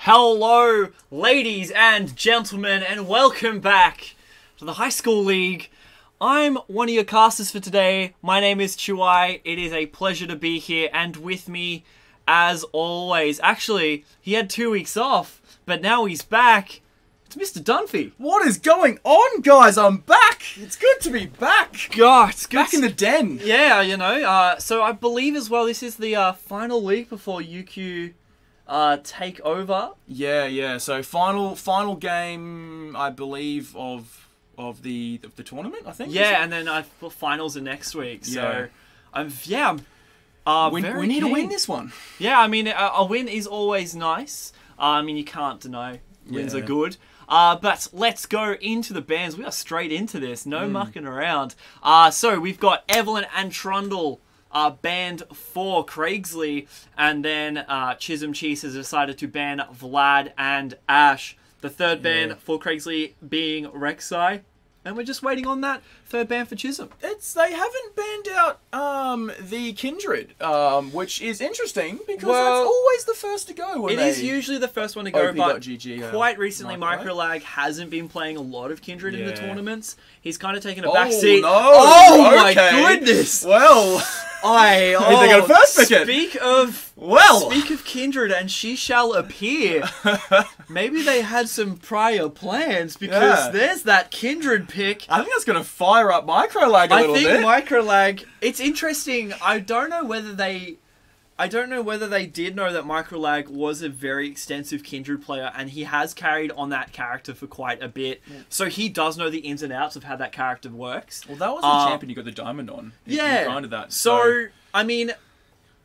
Hello, ladies and gentlemen, and welcome back to the High School League. I'm one of your casters for today. My name is Chuai. It is a pleasure to be here, and with me, as always, actually, he had 2 weeks off, but now he's back. It's Mr. Dunphy. What is going on, guys? I'm back. It's good to be back. God, it's good. Back in the den. Yeah, you know. So I believe as well, this is the final week before UQ take over. Yeah. So final game, I believe, of the tournament. I think. Yeah, and then finals are next week. So yeah. I'm we very need to keen. win this one. Yeah, I mean, a win is always nice. I mean, you can't deny wins are good. But let's go into the bands. We are straight into this. No mucking around. So we've got Evelyn and Trundle banned for Craigslea. And then Chisholm Cheese has decided to ban Vlad and Ash. The third ban for Craigslea being Rek'Sai. And we're just waiting on that third ban for Chisholm. They haven't banned out the Kindred, which is interesting because that's always the first to go. It is usually the first one to go, but OP.GG, quite recently Microlag hasn't been playing a lot of Kindred in the tournaments. He's kind of taken a backseat. No. Oh my goodness! Well, they got a first picket. Speak of Kindred, and she shall appear. Maybe they had some prior plans because there's that Kindred pick. I think that's going to fire up Microlag a little bit. I think Microlag. It's interesting. I don't know whether they did know that Microlag was a very extensive Kindred player, and he has carried on that character for quite a bit. So he does know the ins and outs of how that character works. Well, that was the champion you got the diamond on. You grinded that. So, I mean,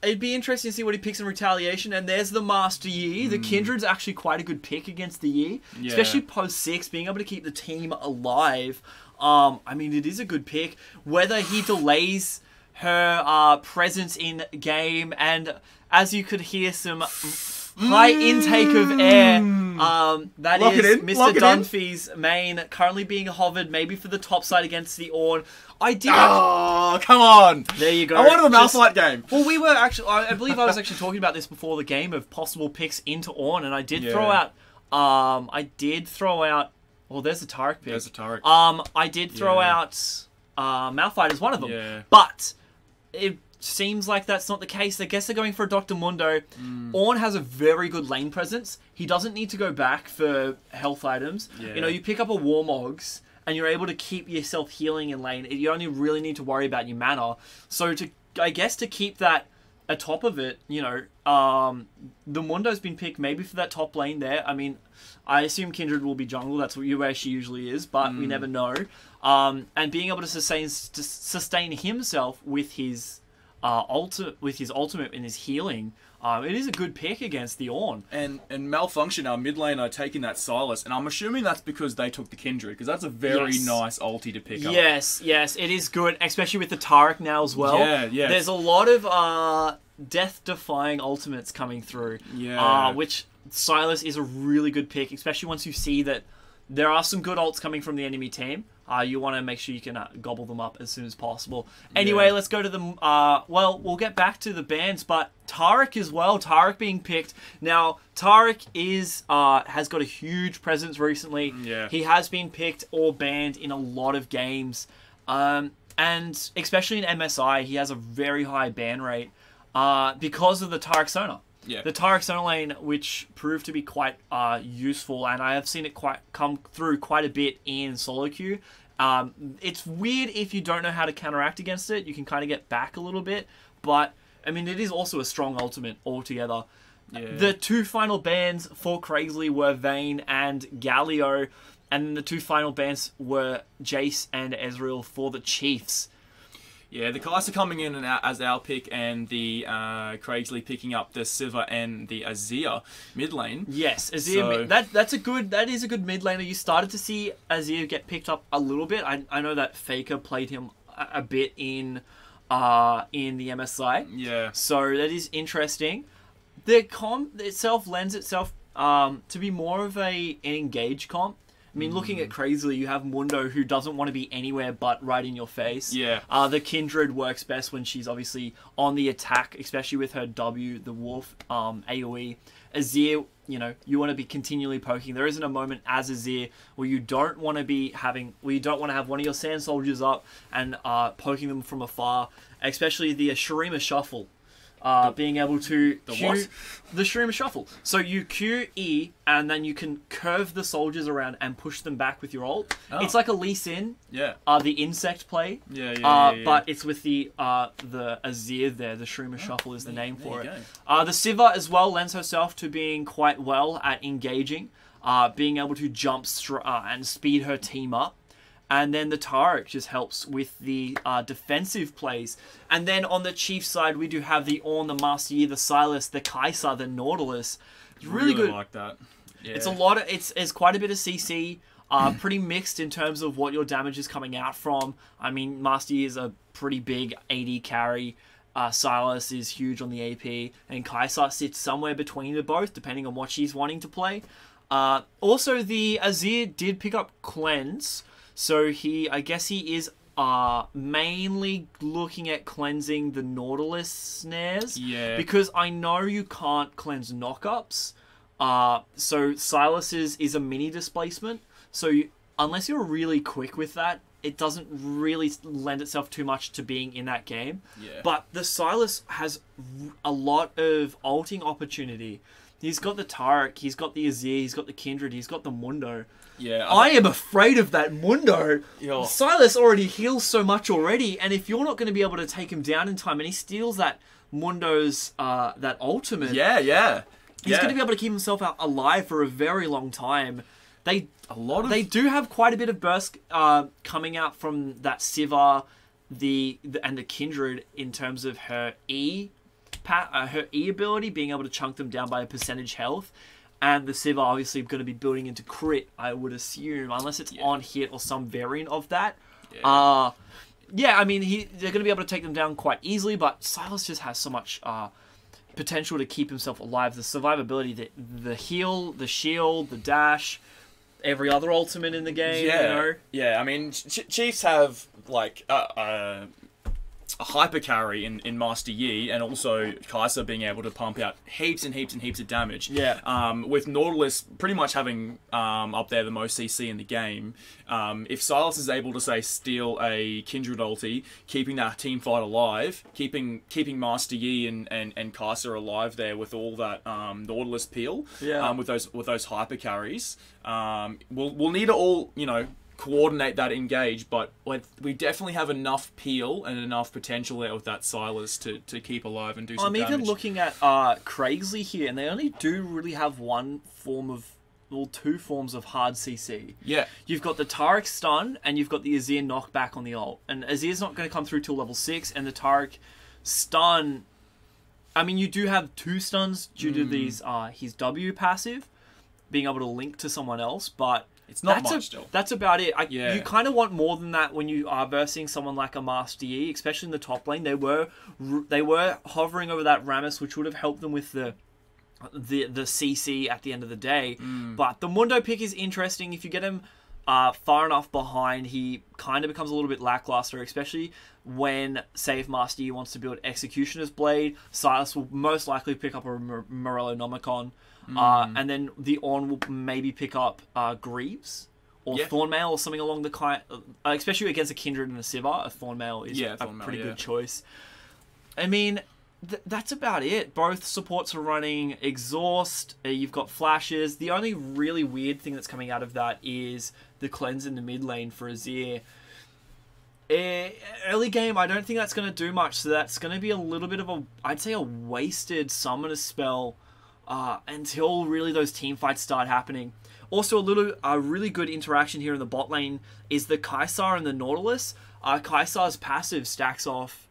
it'd be interesting to see what he picks in Retaliation. And there's the Master Yi. The Kindred's actually quite a good pick against the Yi. Yeah. Especially post 6, being able to keep the team alive. I mean, it is a good pick. Whether he delays her presence in game, and as you could hear some high intake of air, that is Mr. Dunphy's main, currently being hovered maybe for the top side against the Ornn. Oh, come on! There you go. I wanted a mouse light game. Well, we were actually, I believe I was actually talking about this before the game of possible picks into Ornn, and I did throw out, well, there's a Tarek pick. There's a Tarek. I did throw out Malphite as one of them. Yeah. But it seems like that's not the case. I guess they're going for a Dr. Mundo. Ornn has a very good lane presence. He doesn't need to go back for health items. Yeah. You know, you pick up a Warmogs, and you're able to keep yourself healing in lane. You only really need to worry about your mana. So I guess to keep that atop of it, you know, the Mundo's been picked maybe for that top lane there. I mean, I assume Kindred will be jungle. That's where she usually is, but we never know. And being able to sustain himself with his ultimate and his healing, it is a good pick against the Ornn. And Malfunction, our mid lane, are taking that Silas, and I'm assuming that's because they took the Kindred, because that's a very nice ulti to pick up. Yes, it is good, especially with the Tarek now as well. Yeah. There's a lot of death-defying ultimates coming through. Yeah. Which Silas is a really good pick, especially once you see that there are some good ults coming from the enemy team. You want to make sure you can gobble them up as soon as possible. Anyway, let's go to the... well, we'll get back to the bans, but Tarek as well. Tarek being picked. Now, Tarek has got a huge presence recently. Yeah. He has been picked or banned in a lot of games. And especially in MSI, he has a very high ban rate because of the Tarek Sona. Yeah. The Tarek Sona lane, which proved to be quite useful, and I have seen it come through quite a bit in solo queue. It's weird if you don't know how to counteract against it. You can kind of get back a little bit, but I mean, it is also a strong ultimate altogether. Yeah. The two final bans for Craigslea were Vayne and Galio, and the two final bans were Jace and Ezreal for the Chiefs. Yeah, the Kai'Sa coming in and out as our pick, and the Craigslea picking up the Sivir and the Azir mid lane. Yes, Azir. That is a good mid laner. You started to see Azir get picked up a little bit. I know that Faker played him a bit in the MSI. Yeah. So that is interesting. The comp itself lends itself to be more of an engaged comp. I mean, looking at Craigslea, you have Mundo, who doesn't want to be anywhere but right in your face. Yeah. The Kindred works best when she's obviously on the attack, especially with her W, the Wolf AoE. Azir you want to be continually poking. There isn't a moment as Azir where you don't want to have one of your sand soldiers up and poking them from afar, especially the Shurima Shuffle. Being able to the Shurima Shuffle. So you Q E and then you can curve the soldiers around and push them back with your ult. Oh. It's like a Lee Sin. Yeah. The insect play. Yeah. But it's with the Azir there. The Shurima Shuffle is the name for it. The Siva as well lends herself to being quite well at engaging, being able to jump and speed her team up. And then the Taric just helps with the defensive plays. And then on the Chiefs side, we do have the Ornn, the Master Yi, the Silas, the Kai'Sa, the Nautilus. It's really good. Like that. Yeah. It's quite a bit of CC. Pretty mixed in terms of what your damage is coming out from. I mean, Master Yi is a pretty big AD carry. Silas is huge on the AP. And Kai'Sa sits somewhere between the both, depending on what she's wanting to play. Also, the Azir did pick up Cleanse. So I guess he is mainly looking at cleansing the Nautilus snares. Yeah. Because I know you can't cleanse knockups. So Silas's is a mini displacement. So unless you're really quick with that, it doesn't really lend itself too much to being in that game. Yeah. But the Silas has a lot of ulting opportunity. He's got the Taric, he's got the Azir, he's got the Kindred, he's got the Mundo. Yeah, I am afraid of that Mundo. Yo. Silas already heals so much already, and if you're not going to be able to take him down in time, and he steals that Mundo's that ultimate, he's going to be able to keep himself alive for a very long time. They do have quite a bit of burst coming out from that Siva, and the Kindred in terms of her her E ability, being able to chunk them down by a percentage health. And the Siva obviously going to be building into crit, I would assume, unless it's on hit or some variant of that. I mean, they're going to be able to take them down quite easily, but Silas just has so much potential to keep himself alive. The survivability, the heal, the shield, the dash, every other ultimate in the game. Yeah, I mean, Chiefs have, like, a hyper carry in Master Yi, and also Kai'Sa being able to pump out heaps and heaps and heaps of damage. Yeah. With Nautilus pretty much having up there the most CC in the game, if Silas is able to, say, steal a Kindred ulti, keeping that team fight alive, keeping Master Yi and Kai'Sa alive there with all that Nautilus peel, with those hyper carries, we'll need to all, coordinate that engage, but we definitely have enough peel and enough potential there with that Silas to keep alive and do some damage. I'm even looking at Craigslea here, and they only do really have two forms of hard CC. Yeah. You've got the Taric stun, and you've got the Azir knockback on the ult. And Azir's not going to come through till level 6, and the Taric stun... I mean, you do have 2 stuns due to his W passive, being able to link to someone else, but... It's not much still. That's about it. You kind of want more than that when you are versing someone like a Master Yi, especially in the top lane. They were hovering over that Rammus, which would have helped them with the CC at the end of the day. But the Mundo pick is interesting. If you get him far enough behind, he kind of becomes a little bit lackluster, especially when, say, if Master Yi wants to build Executioner's Blade, Silas will most likely pick up a Morellonomicon. And then the Ornn will maybe pick up Greaves or Thornmail or something along the kind. Especially against a Kindred and a Siva, a Thornmail is a pretty good choice. I mean, that's about it. Both supports are running Exhaust. You've got flashes. The only really weird thing that's coming out of that is the cleanse in the mid lane for Azir. Early game, I don't think that's going to do much. So that's going to be a little bit of I'd say a wasted summoner spell. Until really those team fights start happening. Also, a really good interaction here in the bot lane is the Kai'Sa and the Nautilus. Kai'Sa's passive stacks off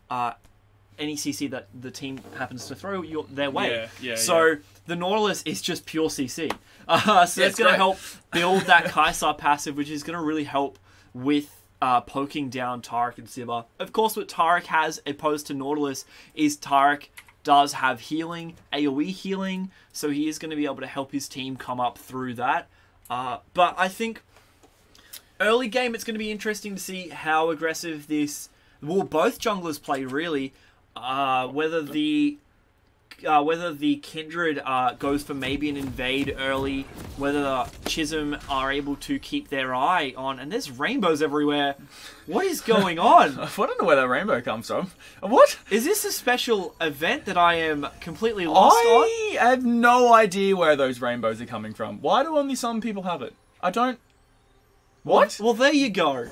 any CC that the team happens to throw their way. The Nautilus is just pure CC. So that's going to help build that Kai'Sa passive, which is going to really help with poking down Taric and Siva. Of course, what Taric has opposed to Nautilus is Taric does have healing, AoE healing, so he is going to be able to help his team come up through that. But I think early game, it's going to be interesting to see how aggressive both junglers play, really. Whether the whether the Kindred goes for maybe an invade early, whether the Chisholm are able to keep their eye on, and there's rainbows everywhere. What is going on? I don't know where that rainbow comes from. What? Is this a special event that I am completely lost on? I have no idea where those rainbows are coming from. Why do only some people have it? I don't... What? Well, there you go.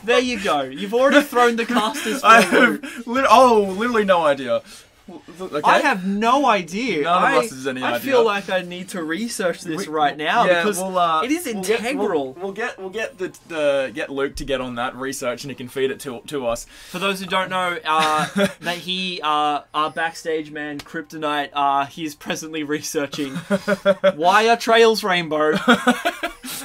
There you go. You've already thrown the casters for I a loop. have literally no idea. Okay? I have no idea. None of us has any idea. I feel like I need to research this right now because it is integral. We'll get Luke to get on that research and he can feed it to us. For those who don't know, that he, our backstage man, Kryptonite, he's presently researching why are trails rainbow.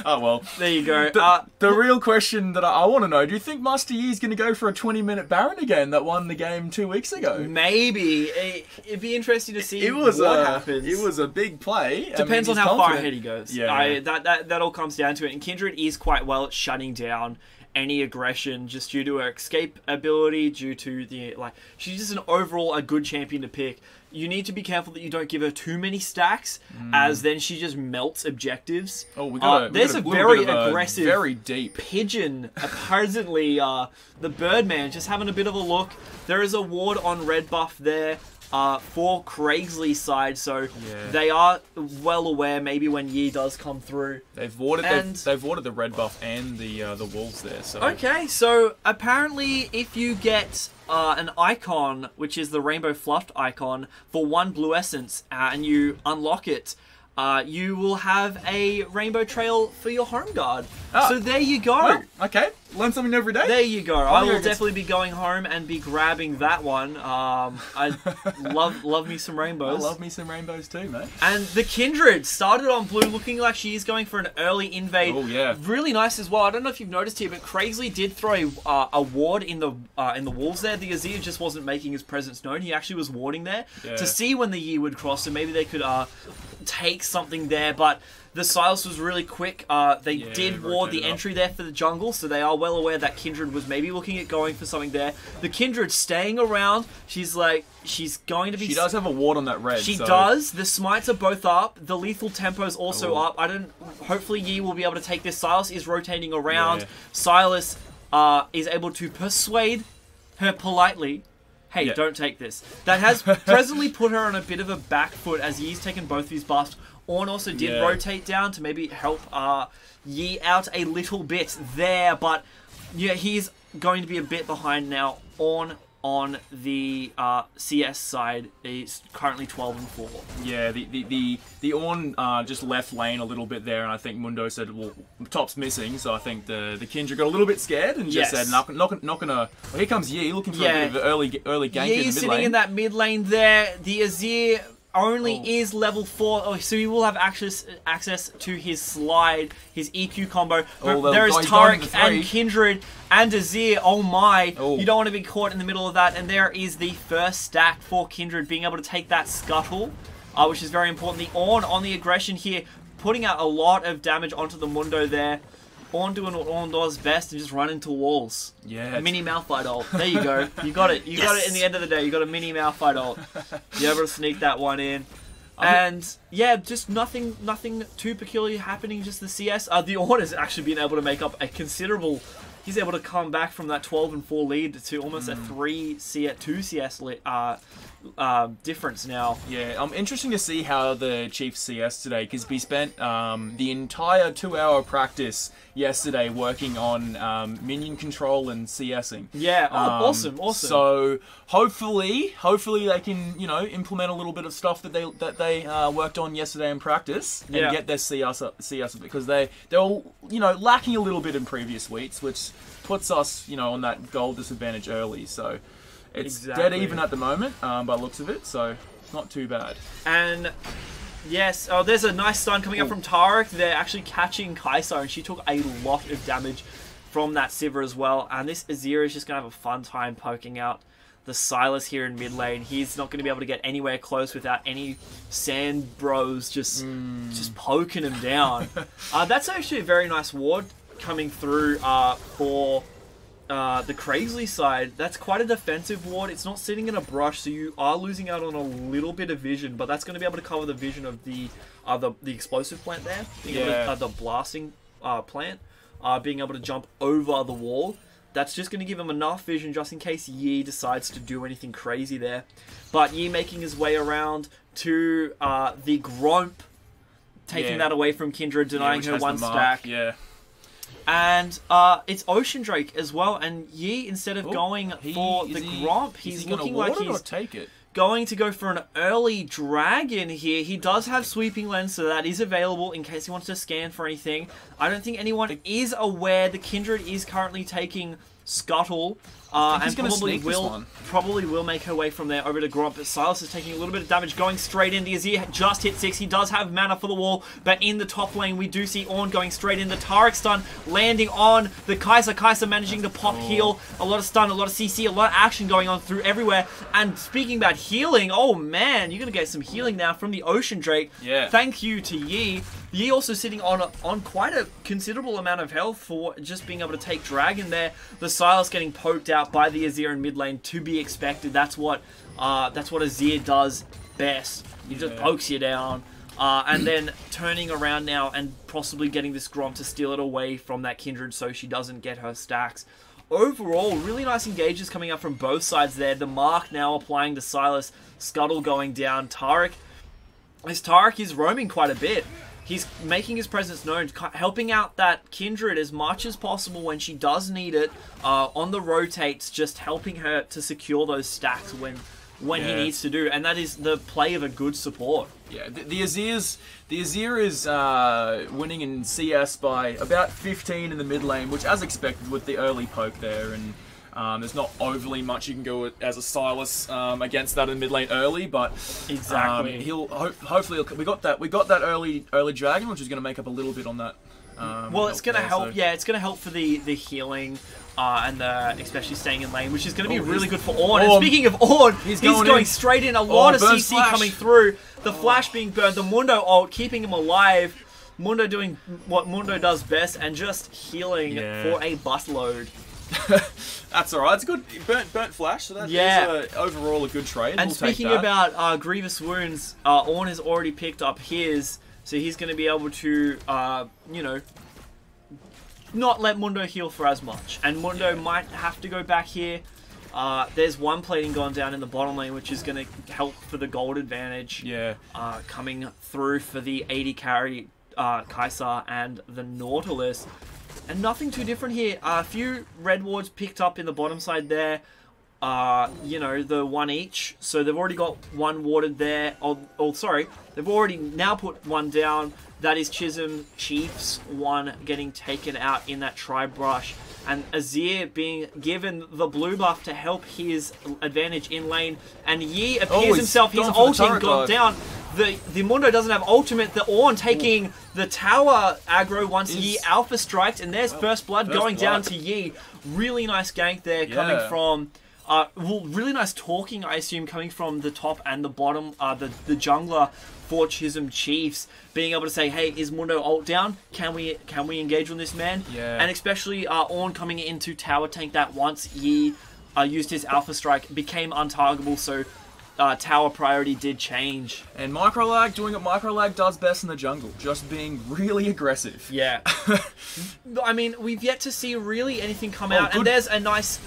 Oh well, there you go. The real question that I want to know: do you think Master Yi is going to go for a 20-minute Baron again that won the game 2 weeks ago? Maybe. It'd be interesting to see what happens. It was a big play. Depends on how far ahead he goes. Yeah. That all comes down to it. And Kindred is quite well at shutting down any aggression just due to her escape ability, due to she's just a good champion to pick. You need to be careful that you don't give her too many stacks, as then she just melts objectives. Oh, there's a very aggressive, very deep pigeon. Apparently, the Birdman just having a bit of a look. There is a ward on red buff there for Craigslea side, so they are well aware. Maybe when Yi does come through, they've warded the red buff and the wolves there. So okay, so apparently, if you get an icon, which is the rainbow fluffed icon, for 1 blue essence, and you unlock it, you will have a rainbow trail for your home guard. So there you go. Well, okay, learn something every day. There you go. I will definitely be going home and be grabbing that one. I love me some rainbows. I love me some rainbows too, mate. And the Kindred started on blue, looking like she is going for an early invade. Oh yeah, really nice as well. I don't know if you've noticed here, but Craigslea did throw a ward in the wolves there. The Azir just wasn't making his presence known. He actually was warding there to see when the Yi would cross, so maybe they could take something there, but the Silas was really quick. They did ward the entry there for the jungle, so they are well aware that Kindred was maybe looking at going for something there. The Kindred staying around. She's going to be... She does have a ward on that red. She does. The smites are both up. The lethal tempo is also up. Hopefully Yi will be able to take this. Silas is rotating around. Silas is able to persuade her politely. Hey, don't take this. That has presently put her on a bit of a back foot as Yi's taken both these buffs. Ornn also did rotate down to maybe help Yi out a little bit there, but he's going to be a bit behind now. Ornn on the CS side is currently 12-4. Yeah, the Ornn just left lane a little bit there, and I think Mundo said, well, top's missing, so I think the Kindred got a little bit scared and just said, not gonna... Well, here comes Yi, looking for a bit of an early gank in the mid lane. Yi sitting in that mid lane there. The Azir only is level 4, so he will have access to his slide, his EQ combo. There is Taric and Kindred and Azir. Oh my, you don't want to be caught in the middle of that. And there is the first stack for Kindred, being able to take that scuttle, which is very important. The Ornn on the aggression here, putting out a lot of damage onto the Mundo there. Ornn doing what Ornn does best and just run into walls. Yeah. Mini Malphite ult. There you go. You got it. You got it in the end of the day. You got a mini Malphite ult. You're able to sneak that one in. And just nothing too peculiar happening, just the CS. The Ornn has actually been able to make up a considerable... He's able to come back from that 12-4 lead to almost a 2 CS difference now. Yeah, interesting to see how the Chiefs CS today, because we spent the entire 2-hour practice yesterday working on minion control and CSing. Yeah, awesome. So hopefully they can implement a little bit of stuff that they worked on yesterday in practice and get their CS up, because they're all lacking a little bit in previous weeks, which puts us on that goal disadvantage early. So it's dead even at the moment by looks of it, so it's not too bad. And yes, there's a nice stun coming up from Taric. They're actually catching Kaisa, and she took a lot of damage from that Sivir as well. And this Azir is just going to have a fun time poking out the Silas here in mid lane. He's not going to be able to get anywhere close without any sand bros just poking him down. That's actually a very nice ward coming through for the Craigslea side, that's quite a defensive ward. It's not sitting in a brush, so you are losing out on a little bit of vision, but that's going to be able to cover the vision of the explosive plant there, the blasting plant, being able to jump over the wall. That's just going to give him enough vision just in case Yi decides to do anything crazy there. But Yi making his way around to the Gromp, taking that away from Kindred, denying her one stack. Yeah. And it's Ocean Drake as well. And Yi, instead of going for the Gromp, he's looking like he's going to go for an early dragon here. He does have sweeping lens, so that is available in case he wants to scan for anything. I don't think anyone is aware the Kindred is currently taking Scuttle. And probably will make her way from there over to Gromp. But Silas is taking a little bit of damage, going straight in. The Azir just hit 6. He does have mana for the wall, but in the top lane, we do see Ornn going straight in. The Taric stun landing on the Kai'Sa. Kai'Sa managing to pop heal. A lot of stun, a lot of CC, a lot of action going on through everywhere. And speaking about healing, oh man, you're going to get some healing now from the Ocean Drake. Yeah. Thank you to Yi. Yi also sitting on quite a considerable amount of health for just being able to take Dragon there. The Silas getting poked out by the Azir in mid lane, to be expected. That's what Azir does best. He just pokes you down, and then turning around now and possibly getting this Gromp to steal it away from that Kindred so she doesn't get her stacks. Overall, really nice engages coming up from both sides there. The Mark now applying to Silas, Scuttle going down. Taric is roaming quite a bit. He's making his presence known, helping out that Kindred as much as possible when she does need it. On the rotates, just helping her to secure those stacks when he needs to do. And that is the play of a good support. Yeah, the Azir is winning in CS by about 15 in the mid lane, which as expected with the early poke there. And there's not overly much you can go with as a Silas against that in mid lane early, but exactly hopefully we got that early dragon, which is going to make up a little bit on that. Well, it's going to help. So. Yeah, it's going to help for the healing and especially staying in lane, which is going to be really good for Ornn. And speaking of Ornn, he's going straight in. A lot of CC coming through. The flash being burned. The Mundo ult keeping him alive. Mundo doing what Mundo does best and just healing for a busload. That's alright, it's good. Burnt flash, so that is overall a good trade. And speaking about grievous wounds, Ornn has already picked up his, so he's going to be able to, not let Mundo heal for as much. And Mundo might have to go back here. There's one plating gone down in the bottom lane, which is going to help for the gold advantage. Yeah. Coming through for the 80 carry Kai'Sa and the Nautilus. And nothing too different here. A few red wards picked up in the bottom side there. The one each. So they've already got one warded there. Sorry. They've already now put one down. That is Chisholm Chiefs. One getting taken out in that tri-brush. And Azir being given the blue buff to help his advantage in lane. And Yi appears himself. He's ulting, gone down. The Mundo doesn't have ultimate. The Ornn taking the tower aggro once Yi alpha striked. And there's first blood going down to Yi. Really nice gank there coming from... really nice talking, I assume, coming from the top and the bottom. The jungler for Chisholm Chiefs being able to say, hey, is Mundo ult down? Can we engage on this man? Yeah. And especially Ornn coming into tower tank that once Yi used his alpha strike became untargetable, so tower priority did change. And microlag doing what microlag does best in the jungle, just being really aggressive. Yeah. I mean, we've yet to see really anything come out. And there's a nice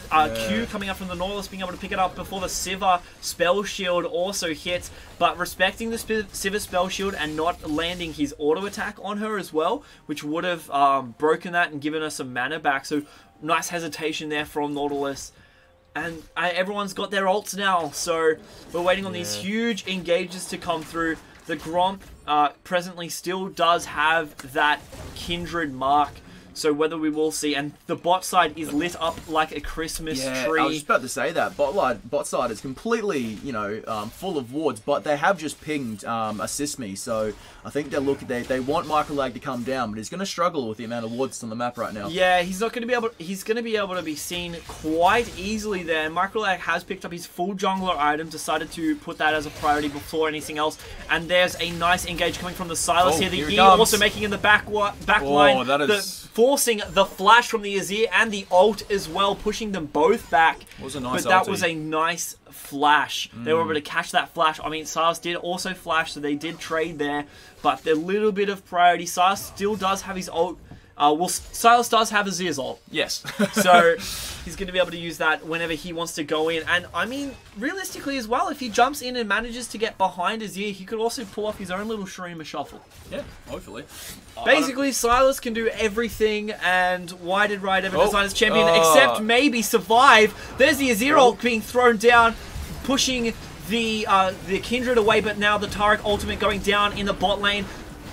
Q coming up from the Nautilus, being able to pick it up before the Sivir spell shield also hits. But respecting the Sivir spell shield and not landing his auto attack on her as well, which would have broken that and given her some mana back. So nice hesitation there from Nautilus. And everyone's got their ults now, so we're waiting on these huge engages to come through. The Gromp presently still does have that Kindred mark, so whether we will see, and the bot side is lit up like a Christmas tree. I was just about to say that. Bot side is completely, full of wards, but they have just pinged assist me, so I think they want microlag to come down, but he's going to struggle with the amount of wards on the map right now. Yeah, he's going to be able to be seen quite easily there. And microlag has picked up his full jungler item, decided to put that as a priority before anything else. And there's a nice engage coming from the Silas here. The Yi also making in the back line. That is... forcing the flash from the Azir and the ult as well, pushing them both back. It was a nice But that ulti. was a nice flash. They were able to catch that flash. I mean, Silas did also flash, so they did trade there. But a little bit of priority. Silas still does have his ult. Well, Silas does have Azir's ult. Yes. So he's going to be able to use that whenever he wants to go in. And I mean, realistically as well, if he jumps in and manages to get behind Azir, he could also pull off his own little Shurima shuffle. Yeah, hopefully. Basically, Silas can do everything, and why did Riot ever design as champion except maybe survive? There's the Azir ult being thrown down, pushing the Kindred away, but now the Taric ultimate going down in the bot lane,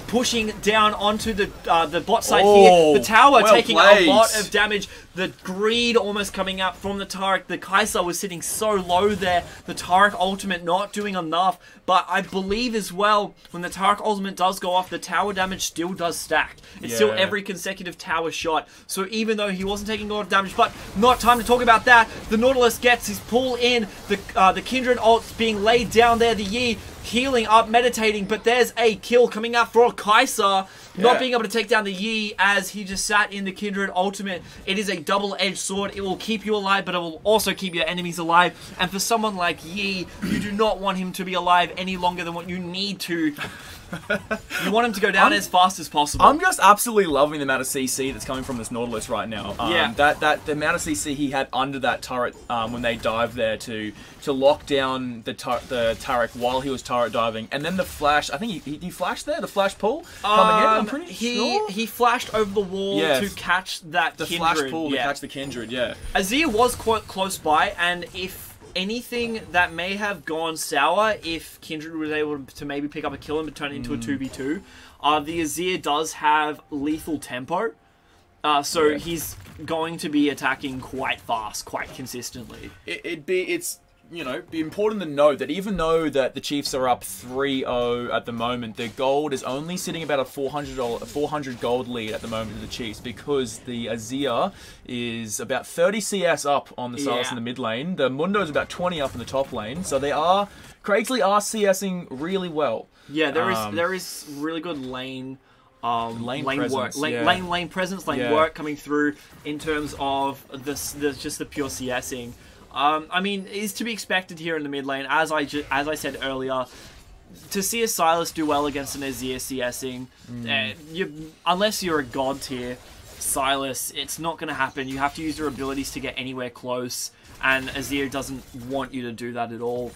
pushing down onto the bot side here. The tower taking a lot of damage. The greed almost coming out from the Taric. The Kai'Sa was sitting so low there. The Taric ultimate not doing enough. But I believe as well, when the Taric ultimate does go off, the tower damage still does stack. It's still every consecutive tower shot. So even though he wasn't taking a lot of damage, but not time to talk about that. The Nautilus gets his pull in. The Kindred ult's being laid down there. The Yi healing up, meditating, but there's a kill coming out for Kai'Sa, not being able to take down the Yi as he just sat in the Kindred ultimate. It is a double-edged sword. It will keep you alive, but it will also keep your enemies alive. And for someone like Yi, you do not want him to be alive any longer than what you need to. You want him to go down as fast as possible. I'm just absolutely loving the amount of CC that's coming from this Nautilus right now. The amount of CC he had under that turret when they dived there to lock down the Taric while he was turret diving, and then the flash. I think he flashed there. The flash pull coming in. I'm pretty sure he flashed over the wall to catch that the Kindred. flash pull to catch the Kindred. Yeah, Azir was quite close by, and if anything that may have gone sour if Kindred was able to maybe pick up a kill and turn it into a 2v2. The Azir does have lethal tempo, so he's going to be attacking quite fast, quite consistently. It's be important to note that even though that the Chiefs are up 3-0 at the moment, their gold is only sitting about a 400 gold lead at the moment to the Chiefs, because the Azir is about 30 CS up on the Silas in the mid lane. The Mundo is about 20 up in the top lane, so Craigslea are CSing really well. Yeah, there is really good lane presence, work coming through in terms of just the pure CSing. I mean, is to be expected here in the mid lane, as I said earlier. To see a Silas do well against an Azir CSing, unless you're a god tier Silas, it's not going to happen. You have to use your abilities to get anywhere close, and Azir doesn't want you to do that at all.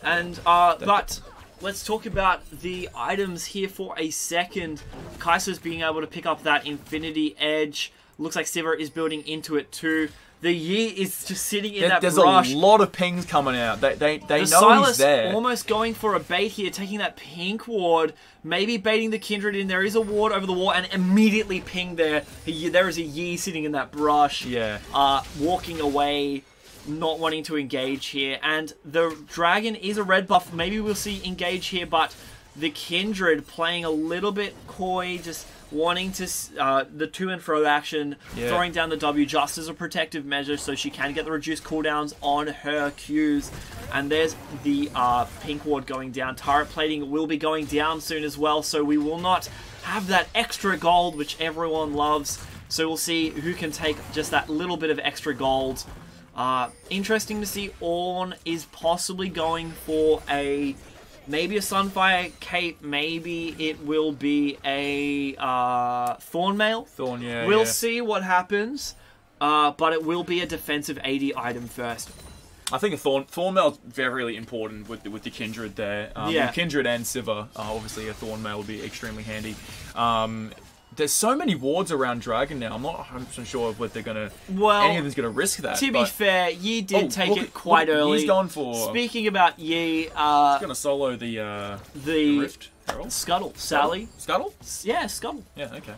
And but let's talk about the items here for a second. Kai'Sa's being able to pick up that Infinity Edge. Looks like Sivir is building into it too. The Yi is just sitting in that brush. There's a lot of pings coming out. They know Silas he's there. Almost going for a bait here, taking that pink ward, maybe baiting the Kindred in. There is a ward over the wall, and immediately ping there. There is a Yi sitting in that brush. Yeah. Walking away, not wanting to engage here. And the Dragon is a red buff. Maybe we'll see engage here, but the Kindred playing a little bit coy, just wanting to the to and fro action, throwing down the W just as a protective measure so she can get the reduced cooldowns on her Qs. And there's the pink ward going down. Turret plating will be going down soon as well, so we will not have that extra gold which everyone loves. So we'll see who can take just that little bit of extra gold. Interesting to see Ornn is possibly going for maybe a Sunfire Cape, maybe it will be a Thornmail. We'll see what happens, but it will be a defensive AD item first. I think a Thornmail is very important with the Kindred there. Kindred and Sivir, obviously a Thornmail will be extremely handy. There's so many wards around Dragon now. I'm not 100% sure of what they're gonna. Any of them's gonna risk that. To be fair, Yi did take it quite early. He's gone for. Speaking about Yi, he's gonna solo the Rift Herald? Scuttle. Sally. Scuttle? Yeah, Scuttle. Yeah. Okay.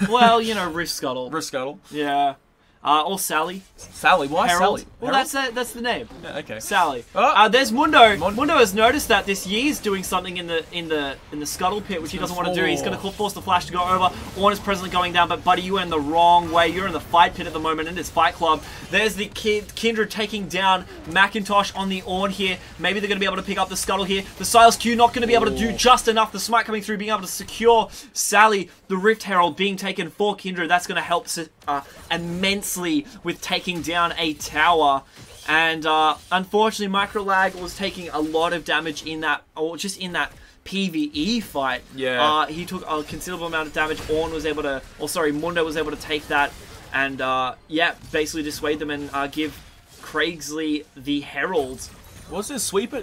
Well, Rift Scuttle. Rift Scuttle. Yeah. Or Sally. Sally, why Harold. Sally? Well, Harold? that's the name. Yeah, okay. Sally. Oh. There's Mundo. Mundo has noticed that this Yi's doing something in the scuttle pit, which he doesn't want to do. He's going to force the Flash to go over. Orn is presently going down, but buddy, you are in the wrong way. You're in the fight pit at the moment in this Fight Club. There's the Kindred taking down Macintosh on the Orn here. Maybe they're going to be able to pick up the scuttle here. The Silas Q not going to be able to do just enough. The smite coming through, being able to secure Sally. The Rift Herald being taken for Kindred. That's going to help immensely with taking down a tower. And unfortunately, Microlag was taking a lot of damage in that, or just in that PvE fight. Yeah. He took a considerable amount of damage. Orn was able to, Mundo was able to take that and, yeah, basically dissuade them and give Craigslea the Herald. Was this sweeper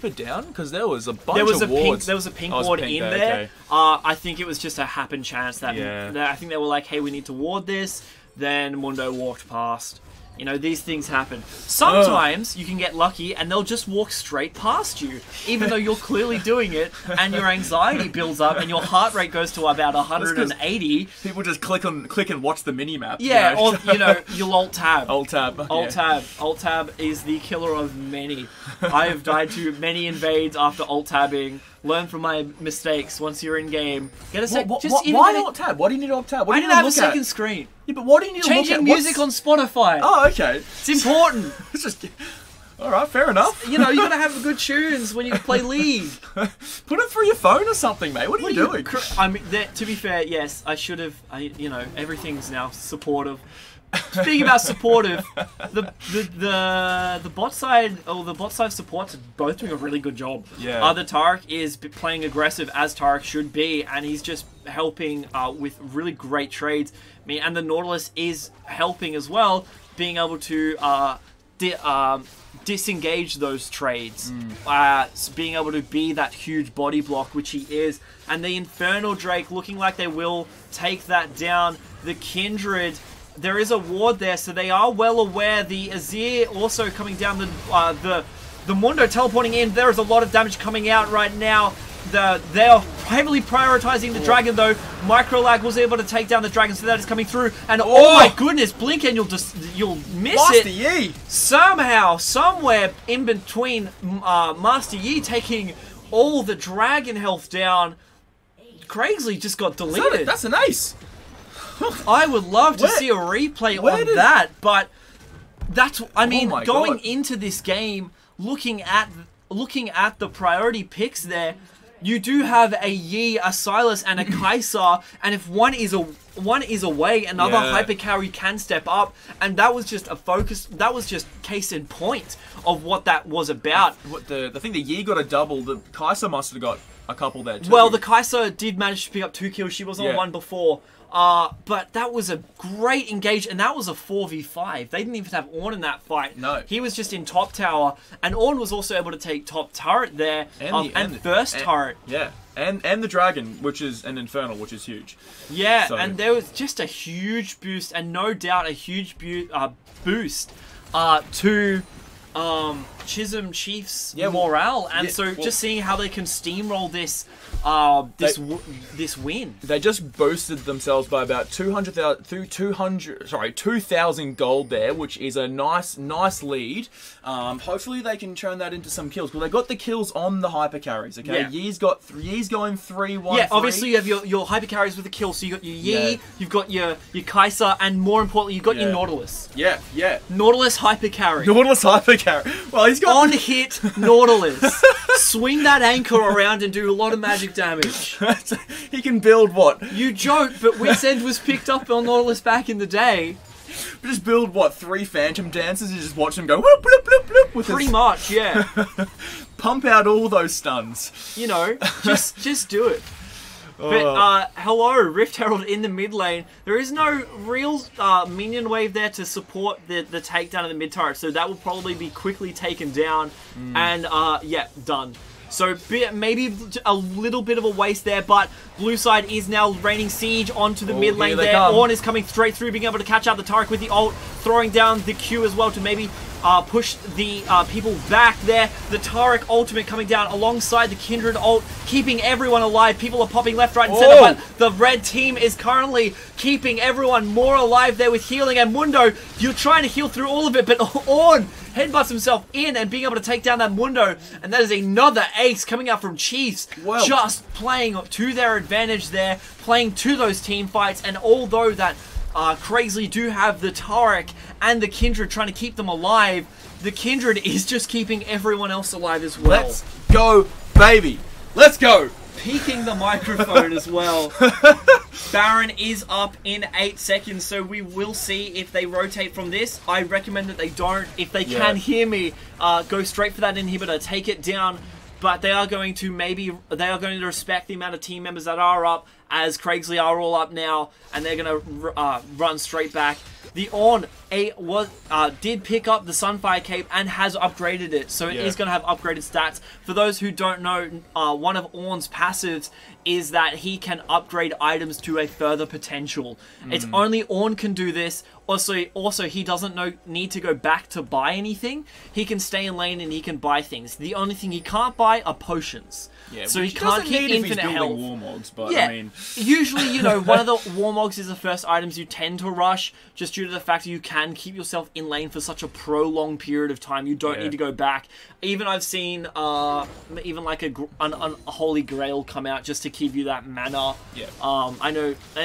down? Because there was a bunch There was of a wards. There was a pink was ward pink in there, there. okay. I think it was just a happen chance that Yeah. I think they were like, hey, we need to ward this. Then Mundo walked past. You know, these things happen. Sometimes you can get lucky and they'll just walk straight past you, even though you're clearly doing it, and your anxiety builds up and your heart rate goes to about 180. People just click and watch the mini map. Yeah, you know? or, you know, you'll alt tab. Alt tab. Alt yeah. tab. Alt tab is the killer of many. I have died to many invades after alt tabbing. Learn from my mistakes once you're in game. Get a sec. Why alt tab? Why do you need alt tab? What I do you didn't have a look at? second screen. Yeah, but what do you need to look at? Changing music on Spotify. Oh, okay. It's important. It's just. All right, fair enough. You know, you gotta have good tunes when you play League. Put it through your phone or something, mate. What are you doing? I mean, to be fair, yes, I should have. You know, everything's now supportive. Speaking about supportive, the bot side supports are both doing a really good job. Yeah. The Tarek is playing aggressive as Tarek should be, and he's just helping with really great trades. I mean, and the Nautilus is helping as well, being able to disengage those trades, being able to be that huge body block, which he is, and the Infernal Drake looking like they will take that down. The Kindred. There is a ward there, so they are well aware. The Azir also coming down the Mundo teleporting in. There is a lot of damage coming out right now. They are heavily prioritizing the dragon though. Microlag was able to take down the dragon, so that is coming through. And oh my goodness, blink and you'll miss Master it. Yi. Somehow, somewhere in between, Master Yi taking all the dragon health down. Craigslea just got deleted. That's an ace. I would love to see a replay on that, but that's, I mean, going into this game, looking at the priority picks there, you do have a Yi, a Silas, and a Kai'Sa, and if one is away, another hyper carry can step up, and that was just a focus. That was just case in point of what that was about. The thing that Yi got a double, the Kai'Sa must have got a couple there too. Well, the Kai'Sa did manage to pick up 2 kills. She was on one before. But that was a great engage, and that was a 4v5. They didn't even have Orn in that fight. No. He was just in top tower, and Orn was also able to take top turret there, and first turret. Yeah, and the dragon, which is an Infernal, which is huge. Yeah, So- and there was just a huge boost, and no doubt a huge boost to Chisholm Chiefs' morale, and just seeing how they can steamroll this this win. They just boosted themselves by about 2,000 gold there, which is a nice lead. Hopefully they can turn that into some kills, because they got the kills on the hyper carries. Okay, Yeah. Yi's going 3-1. Yeah, obviously you have your hyper carries with the kill, so you got your Yi, you've got your Kai'Sa, and more importantly, you've got your Nautilus. Yeah. Nautilus hyper carry. Nautilus hyper carry. Well, he's got On hit Nautilus. Swing that anchor around and do a lot of magic damage. he can build what? You joke, but Wit's End was picked up on Nautilus back in the day. Just build what? 3 Phantom Dances and just watch them go whoop bloop bloop bloop with Pretty much, yeah. pump out all those stuns. You know, just do it. But, hello, Rift Herald in the mid lane. There is no real minion wave there to support the takedown of the mid turret, so that will probably be quickly taken down, and, yeah, done. So maybe a little bit of a waste there, but blue side is now raining siege onto the mid lane there. Ornn is coming straight through, being able to catch out the Taric with the ult, throwing down the Q as well to maybe push the people back there. The Taric ultimate coming down alongside the Kindred ult, keeping everyone alive. People are popping left, right, and center, but the red team is currently keeping everyone more alive there with healing. And Mundo, you're trying to heal through all of it, but Ornn headbutts himself in and being able to take down that Mundo. And that is another ace coming out from Chiefs. Well, just playing to their advantage there, playing to those team fights. And although that Craigslea do have the Taric and the Kindred trying to keep them alive, the Kindred is just keeping everyone else alive as well. Let's go, baby. Let's go. Peeking the microphone as well. Baron is up in 8 seconds, so we will see if they rotate from this. I recommend that they don't. If they can hear me, go straight for that inhibitor, take it down. But they are going to respect the amount of team members that are up, as Craigslea are all up now, and they're going to run straight back. The Ornn did pick up the Sunfire Cape and has upgraded it, so it is going to have upgraded stats. For those who don't know, one of Ornn's passives is that he can upgrade items to a further potential. It's only Ornn can do this. Also, he doesn't need to go back to buy anything. He can stay in lane and he can buy things. The only thing he can't buy are potions. Yeah, so he can't keep infinite health. Warmogs, but yeah, I mean, usually, one of the Warmogs is the first items you tend to rush, just due to the fact that you can keep yourself in lane for such a prolonged period of time. You don't need to go back. Even I've seen, even like a Holy Grail come out just to give you that mana. Yeah. I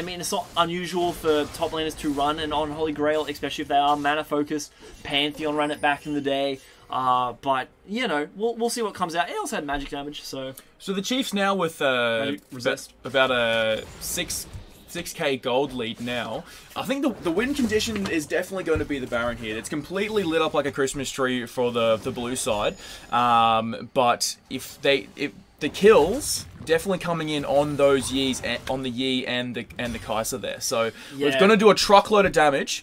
mean, it's not unusual for top laners to run an on Holy Grail, especially if they are mana focused. Pantheon ran it back in the day. But we'll see what comes out. It also had magic damage, so the Chiefs now with about a 6k gold lead now. I think the win condition is definitely going to be the Baron here. It's completely lit up like a Christmas tree for the blue side. But if the kills definitely coming in on those Yis, on the Yi and the Kai'Sa there. So we're going to do a truckload of damage.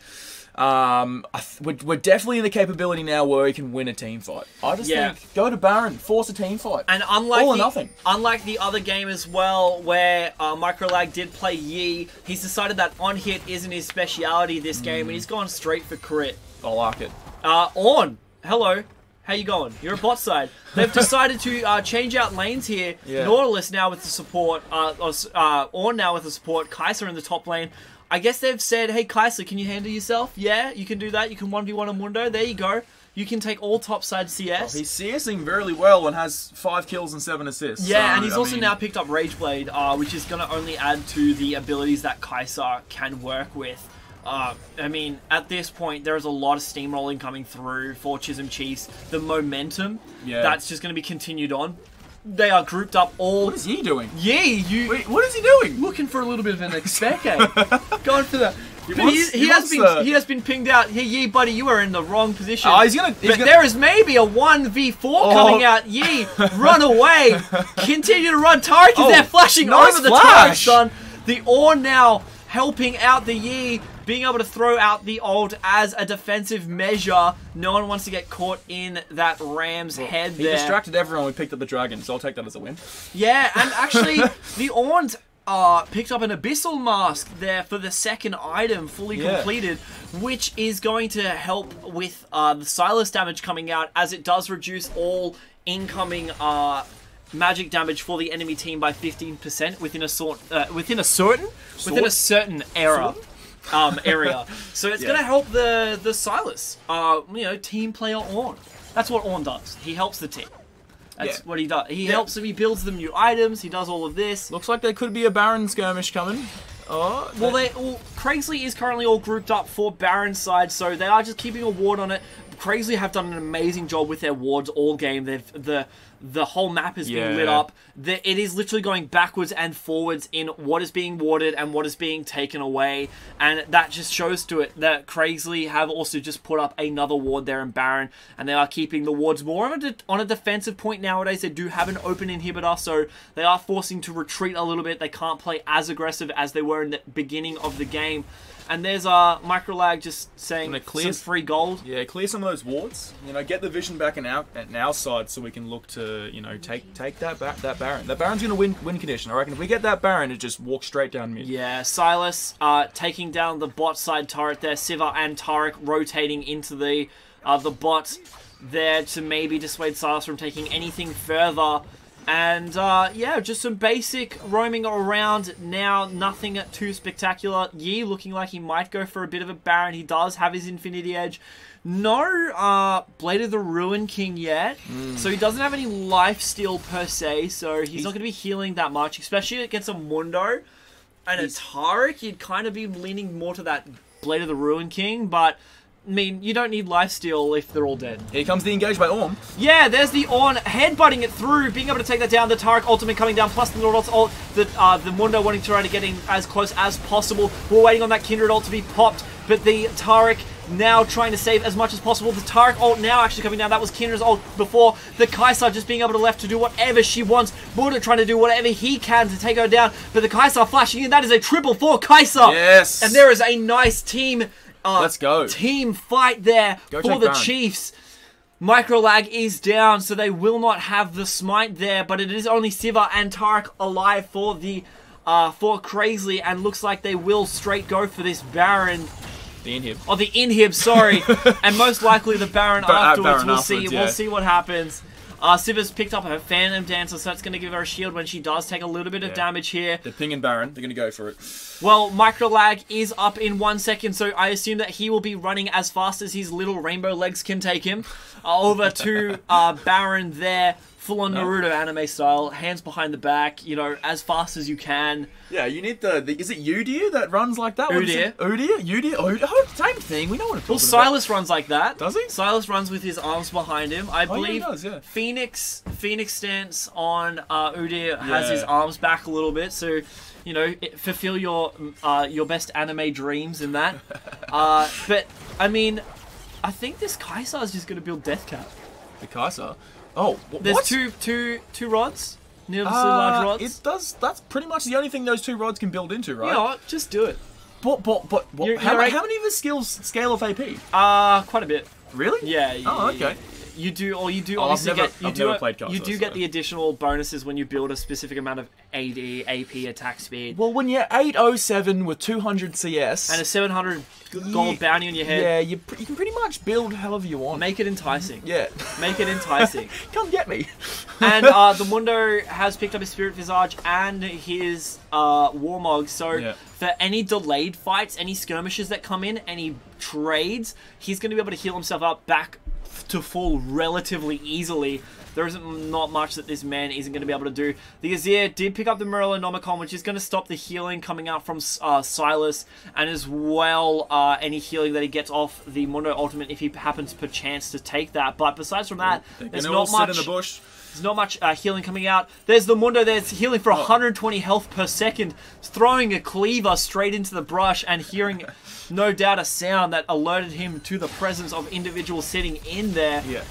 We're definitely in the capability now where we can win a team fight. I just think go to Baron, force a team fight. And unlike the other game as well, where Microlag did play Yi, he's decided that on hit isn't his speciality this game, and he's gone straight for crit. I like it. Ornn, hello. How you going? You're a bot side. They've decided to change out lanes here. Yeah. Nautilus now with the support, Ornn now with the support, Kai'Sa in the top lane. I guess they've said, hey, Kai'Sa, can you handle yourself? Yeah, you can do that. You can 1v1 a Mundo. There you go. You can take all topside CS. He's CSing very well and has 5 kills and 7 assists. Yeah, so, and he's also now picked up Rageblade, which is going to only add to the abilities that Kai'Sa can work with. I mean, at this point, there's a lot of steamrolling coming through for Chisholm Chiefs. The momentum, that's just going to be continued on. They are grouped up all... What is he doing? Wait, what is he doing? Looking for a little bit of an expect. Going for the... He has been pinged out. Hey, Yi, buddy, you are in the wrong position. There is maybe a 1v4 coming out. Yi, run away. Continue to run. Taric is there flashing over the Taric, son. The Ornn now helping out the Yi, being able to throw out the ult as a defensive measure. No one wants to get caught in that Ram's head there. He distracted everyone. We picked up the dragon, so I'll take that as a win. Yeah, and actually, the Ornn picked up an Abyssal Mask there for the second item, fully completed, which is going to help with the Silas damage coming out, as it does reduce all incoming magic damage for the enemy team by 15% within a certain era. Area. So it's going to help the Silas. Team player Ornn. That's what Ornn does. He helps the team. That's what he does. He helps them. He builds them new items. He does all of this. Looks like there could be a Baron skirmish coming. Craigslea is currently all grouped up for Baron's side, so they are just keeping a ward on it. Craigslea have done an amazing job with their wards all game. The whole map has been lit up. It is literally going backwards and forwards in what is being warded and what is being taken away. And that just shows to it that Craigslea have also just put up another ward there in Baron. And they are keeping the wards more on a defensive point nowadays. They do have an open inhibitor, so they are forcing to retreat a little bit. They can't play as aggressive as they were in the beginning of the game. And there's Microlag just saying some free gold. Yeah, clear some of those wards. Get the vision back in our side so we can look to to, you know, take that Baron. That Baron's gonna win condition. I reckon if we get that Baron, it just walks straight down mid. Yeah, Silas taking down the bot side turret there. Siva and Tarek rotating into the bot there to maybe dissuade Silas from taking anything further. And, yeah, just some basic roaming around now. Nothing too spectacular. Yi looking like he might go for a bit of a Baron. He does have his Infinity Edge. No Blade of the Ruin King yet. So he doesn't have any lifesteal per se. So he's not going to be healing that much. Especially against a Mundo and a Tarek. You'd kind of be leaning more to that Blade of the Ruin King. But I mean, you don't need lifesteal if they're all dead. Here comes the engage by Orm. Yeah, there's the Orn headbutting it through, being able to take that down. The Tarek ultimate coming down, plus the Lord's ult. The Mundo wanting to try to get in as close as possible. We're waiting on that Kindred ult to be popped, but the Tarek now trying to save as much as possible. The Tarek ult now actually coming down. That was Kindred's ult before. The Kaisar just being able to left to do whatever she wants. Mundo trying to do whatever he can to take her down, but the Kaisar flashing in. That is a triple for Kaisar. Yes. And there is a nice team. Let's go. Team fight there for the Baron. Chiefs. Microlag is down, so they will not have the smite there, but it is only Siva and Tarek alive for the for Craigslea, and looks like they will straight go for this Baron. The inhib. Oh, the inhib, sorry. And most likely the Baron afterwards. Baron We'll afterwards, see. yeah. We'll see what happens. Siva's picked up her Phantom Dancer, so that's going to give her a shield when she does take a little bit of damage here. They're pinging Baron. They're going to go for it. Well, Microlag is up in 1 second, so I assume that he will be running as fast as his little rainbow legs can take him. Over to Baron there, full on Naruto anime style, hands behind the back, you know, as fast as you can. Yeah, you need the is it Udyr that runs like that? Udyr. Udyr? Oh, same thing. We know what it's Well, Silas runs like that. Does he? Silas runs with his arms behind him. I believe he does, yeah. Phoenix stance on Udyr has his arms back a little bit, so you know, fulfill your best anime dreams in that. But I mean, I think this Kaisar is just going to build Death Cap. The Kaisar? Oh, There's what? two rods, needlessly large rods. It does. That's pretty much the only thing those two rods can build into, right? You know what? Just do it. But You're how right. many of his skills scale off AP? Quite a bit. Really? Yeah. Oh, okay. You do I've obviously never- get you I've do never played Kaisar, you do get so. the additional bonuses when you build a specific amount of AD, AP, attack speed, Well, when you're 807 with 200 CS and a 700 gold bounty on your head. yeah, you can pretty much build however you want. Make it enticing. Yeah. Make it enticing. Come get me. And the Mundo has picked up his Spirit Visage and his Warmog, so Yeah. for any delayed fights, any skirmishes that come in, any trades, he's going to be able to heal himself up back to full relatively easily. There isn't not much that this man isn't going to be able to do. The Azir did pick up the Morellonomicon, which is going to stop the healing coming out from Silas, and as well any healing that he gets off the Mundo Ultimate if he happens perchance to take that. But besides from that, there's not much. Sit in the bush. There's not much healing coming out. There's the Mundo there's healing for 120 health per second, throwing a cleaver straight into the brush and hearing, no doubt, a sound that alerted him to the presence of individuals sitting in there. Yeah.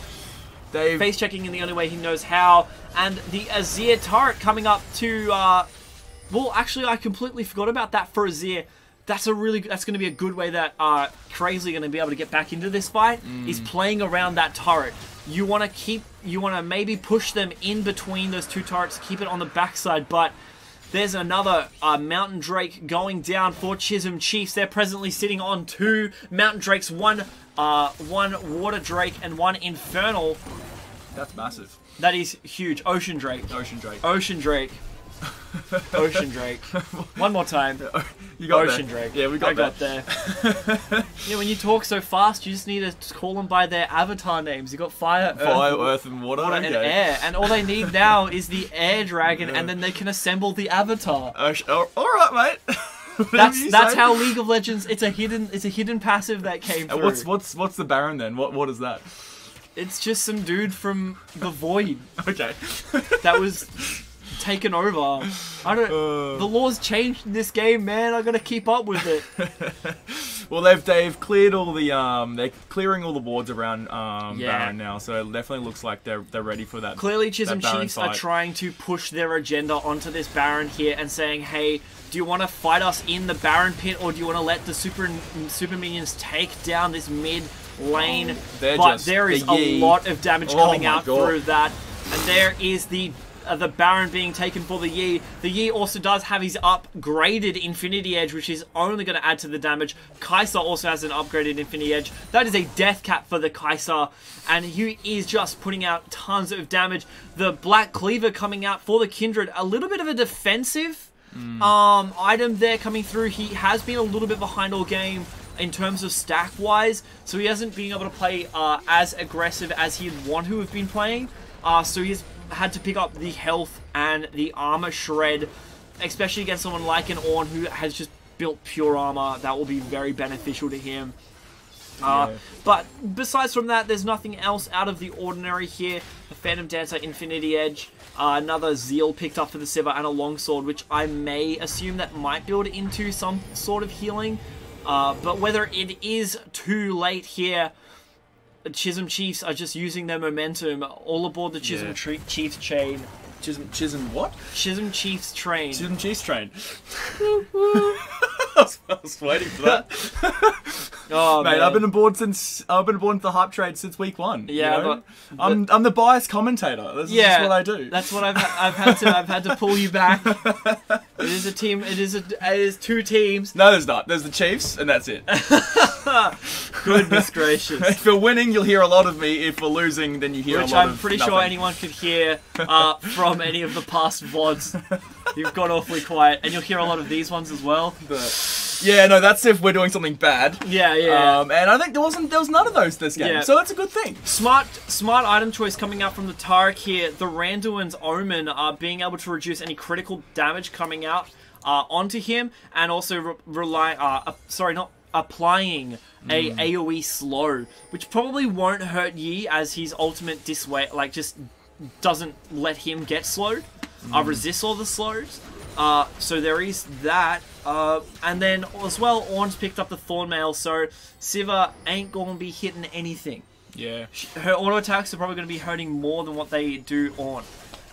They've Face checking in the only way he knows how. And the Azir turret coming up to... well, actually, I completely forgot about that for Azir. That's going to be a good way that Craigslea going to be able to get back into this fight, is playing around that turret. You want to maybe push them in between those two turrets, keep it on the backside, but there's another Mountain Drake going down for Chisholm Chiefs. They're presently sitting on two Mountain Drakes, one Water Drake and one Infernal. That's massive. That is huge. Ocean Drake. Ocean Drake. Ocean Drake. Ocean Drake. One more time. You got Ocean there. Drake. Yeah, we got I got there. Yeah, when you talk so fast, you just need to call them by their avatar names. You got fire, Earth, and water. and air, and all they need now is the air dragon, and then they can assemble the avatar. All right, mate. That's how League of Legends. It's a hidden passive that came through. What's the Baron then? What is that? It's just some dude from the Void Okay. that was taken over. I don't. The laws changed in this game, man. I gotta keep up with it. Well, they've cleared all the they're clearing all the wards around Baron now, so it definitely looks like they're ready for that. Clearly, Chisholm Baron Chiefs fight. are trying to push their agenda onto this Baron here and saying, hey, do you want to fight us in the Baron pit, or do you want to let the super minions take down this mid lane? There But is a lot of damage coming out through that. And there is the Baron being taken for the Yi. The Yi also does have his upgraded Infinity Edge, which is only going to add to the damage. Kai'Sa also has an upgraded Infinity Edge. That is a death cap for the Kai'Sa, and he is just putting out tons of damage. The Black Cleaver coming out for the Kindred, a little bit of a defensive item there coming through. He has been a little bit behind all game in terms of stack-wise, so he hasn't been able to play as aggressive as he'd want to have been playing. So he's had to pick up the health and the armor shred, especially against someone like an Ornn who has just built pure armor. That will be very beneficial to him. But besides from that, there's nothing else out of the ordinary here. The Phantom Dancer Infinity Edge, another Zeal picked up for the Sivir, and a Longsword, which I may assume that might build into some sort of healing. But whether it is too late here, Chisholm Chiefs are just using their momentum all aboard the Chisholm Chiefs chain. Chisholm what? Chisholm Chiefs train. Chisholm Chiefs train. I was waiting for that. Oh, Mate, man. I've been aboard the hype trade since week 1. Yeah, you know? but I'm the biased commentator. This is just what I do. That's what I've had to pull you back. It is a team. It is two teams. No, there's not. There's the Chiefs, and that's it. Goodness gracious. If we're winning, you'll hear a lot of me. If we're losing, then you hear Which a lot I'm of pretty nothing. sure anyone could hear from any of the past VODs. You've got awfully quiet, and you'll hear a lot of these ones as well. Yeah, no, that's if we're doing something bad. Yeah. And I think there was none of those this game, Yeah. so that's a good thing. Smart item choice coming out from the Taric here. The Randuin's Omen being able to reduce any critical damage coming out onto him, and also applying a AoE slow, which probably won't hurt Yi, as his ultimate just doesn't let him get slowed. Resists all the slows. So there is that. And then as well, Ornn's picked up the Thornmail, so Sivir ain't gonna be hitting anything. Yeah. Her auto attacks are probably going to be hurting more than what they do Ornn.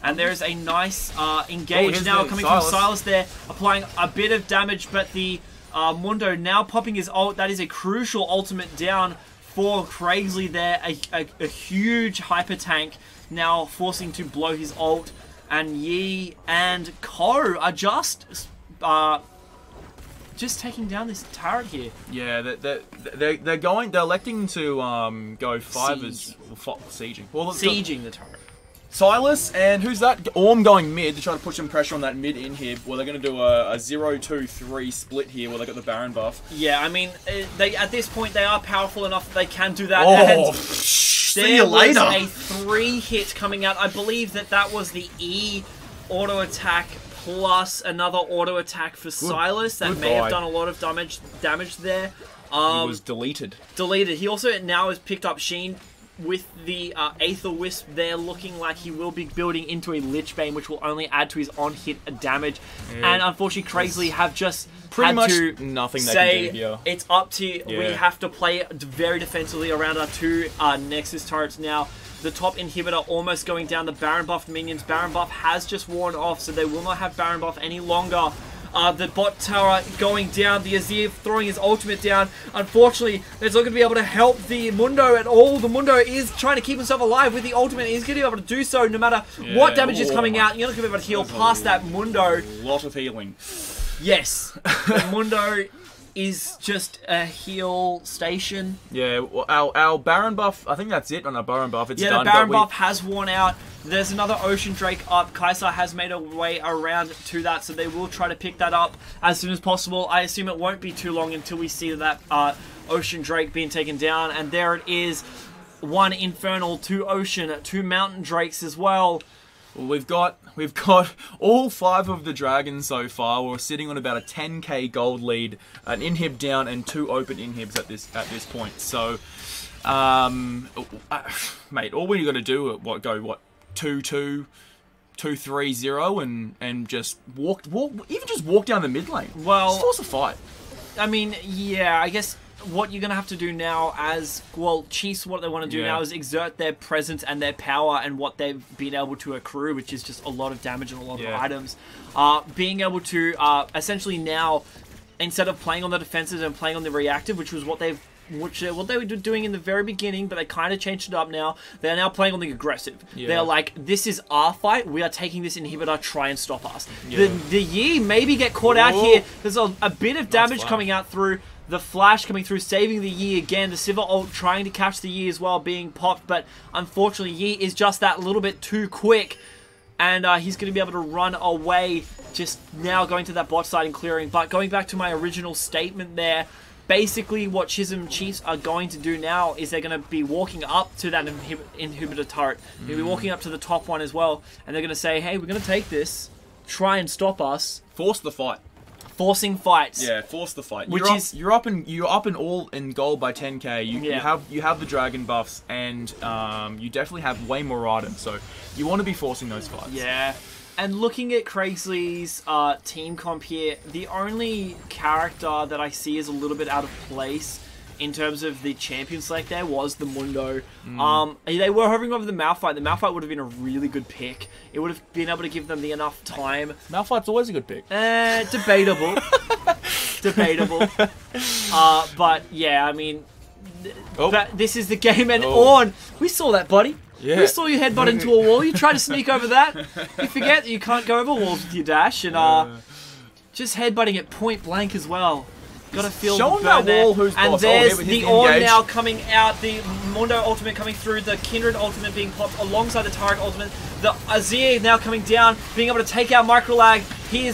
And there is a nice engage now coming from Silas there, applying a bit of damage, but the Mundo now popping his ult. That is a crucial ultimate down for Craigslea there. A huge hyper tank now forcing to blow his ult. And Yi and Ko are just taking down this turret here. Yeah, they're electing to go sieging. Well, Sieging the turret. Silas and who's that? Orm going mid to try to put some pressure on that mid inhib. Well, they're going to do a 0-2-3 split here where they got the Baron buff. Yeah, I mean, they at this point they are powerful enough that they can do that. Oh, and see you later. There was a 3-hit coming out. I believe that was the E auto attack plus another auto attack for Silas that may have done a lot of damage there. He was deleted. He also now has picked up Sheen with the Aether Wisp there, looking like he will be building into a Lich Bane, which will only add to his on-hit damage. Yeah. And unfortunately, Craigslea have just pretty much to nothing they say, can do here. It's up to we have to play very defensively around our two Nexus turrets now. The top inhibitor almost going down. The Baron buff minions. Baron buff has just worn off, so they will not have Baron buff any longer. The bot tower going down. The Azir throwing his ultimate down. Unfortunately, it's not going to be able to help the Mundo at all. The Mundo is trying to keep himself alive with the ultimate. He's going to be able to do so no matter what damage is coming out. You're not going to be able to heal past that Mundo. A lot of healing. Yes. The Mundo is just a heal station. Yeah, well, our Baron buff, I think that's it on our Baron buff. It's done, the Baron buff has worn out. There's another Ocean Drake up. Kai'Sa has made a way around to that, so they will try to pick that up as soon as possible. I assume it won't be too long until we see that Ocean Drake being taken down. And there it is. 1 Infernal, 2 Ocean, 2 Mountain Drakes as well. Well, we've got all 5 of the dragons so far. We're sitting on about a 10k gold lead, an inhib down, and 2 open inhibs at this point. So, mate, all we got to do go 2-2, 2-3-0, and just walk down the mid lane. Well, just force a fight. I mean, yeah, I guess what you're going to have to do now Chiefs, what they want to do now is exert their presence and their power and what they've been able to accrue, which is just a lot of damage and a lot of items. Being able to essentially now, instead of playing on the defensive and playing on the reactive, which was what they've what they were doing in the very beginning, but they kind of changed it up now. They're now playing on the aggressive. Yeah. They're like, this is our fight. We are taking this inhibitor. Try and stop us. Yeah. The Yi maybe get caught out here. There's a bit of damage flash. coming out through. The flash coming through, saving the Yi again. The Sivir ult trying to catch the Yi as well, being popped. But unfortunately, Yi is just that little bit too quick. And he's going to be able to run away, just now going to that bot side and clearing. But going back to my original statement there, basically what Chisholm Chiefs are going to do now is they're going to be walking up to that inhibitor turret. They're going to be walking up to the top one as well. And they're going to say, hey, we're going to take this, try and stop us. Force the fight. Forcing fights. Yeah, force the fight. Which You're up in all in gold by 10k. You have the dragon buffs, and you definitely have way more items. So you want to be forcing those fights. Yeah. And looking at Craigsley's team comp here, the only character that I see is a little bit out of place in terms of the champion select there was the Mundo. They were hovering over the Malphite. The Malphite would have been a really good pick. It would have been able to give them the enough time. Malphite's always a good pick. Debatable. Debatable. But yeah, I mean, this is the game. And Ornn, we saw that, buddy. Yeah. We saw you headbutt into a wall. You try to sneak over that. You forget that you can't go over walls with your dash. And just headbutting it point blank as well. Got to feel the burn there. And there's the Ornn now coming out. The Mundo ultimate coming through. The Kindred ultimate being popped alongside the Tarek ultimate. The Azir now coming down, being able to take out Microlag.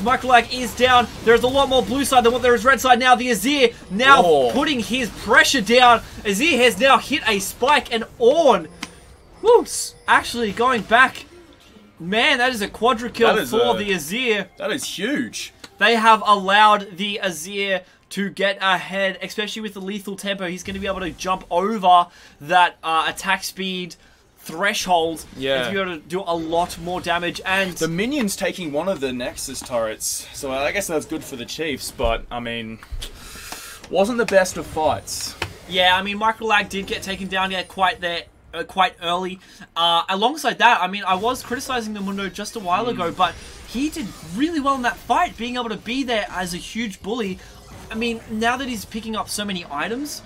Microlag is down. There's a lot more blue side than what there is red side now. The Azir now putting his pressure down. Azir has now hit a spike, and Ornn, actually going back. Man, that is a quadra kill for the Azir. That is huge. They have allowed the Azir to get ahead, especially with the lethal tempo. He's going to be able to jump over that attack speed threshold and to be able to do a lot more damage. And the minion's taking one of the Nexus turrets, so I guess that's good for the Chiefs, but I mean, wasn't the best of fights. Yeah, I mean, Microlag did get taken down quite early. Alongside that, I mean, I was criticizing the Mundo just a while ago, but he did really well in that fight, being able to be there as a huge bully. I mean, now that he's picking up so many items,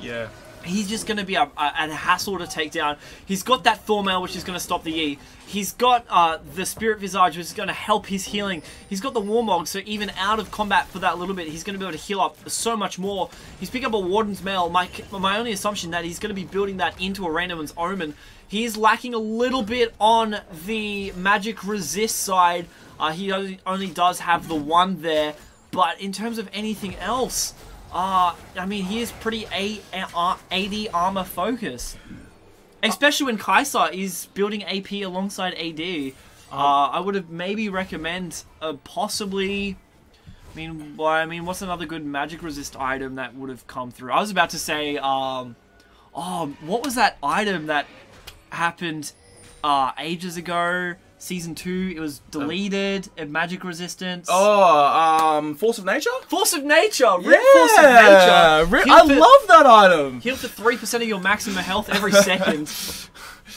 he's just going to be a hassle to take down. He's got that Thormail, which is going to stop the E. He's got the Spirit Visage, which is going to help his healing. He's got the Warmog, so even out of combat for that little bit, he's going to be able to heal up so much more. He's picking up a Warden's Mail. My only assumption that he's going to be building that into a Random's Omen. He's lacking a little bit on the magic resist side. He only does have the one there. But in terms of anything else, I mean, he is pretty AD armor focused. Especially when Kai'Sa is building AP alongside AD. I would have maybe recommend possibly... I mean, what's another good magic resist item that would have come through? I was about to say, what was that item that happened ages ago? Season 2, it was deleted, magic resistance. Force of Nature? Force of Nature! Force of Nature! I love that item! Heal for 3% of your maximum health every second.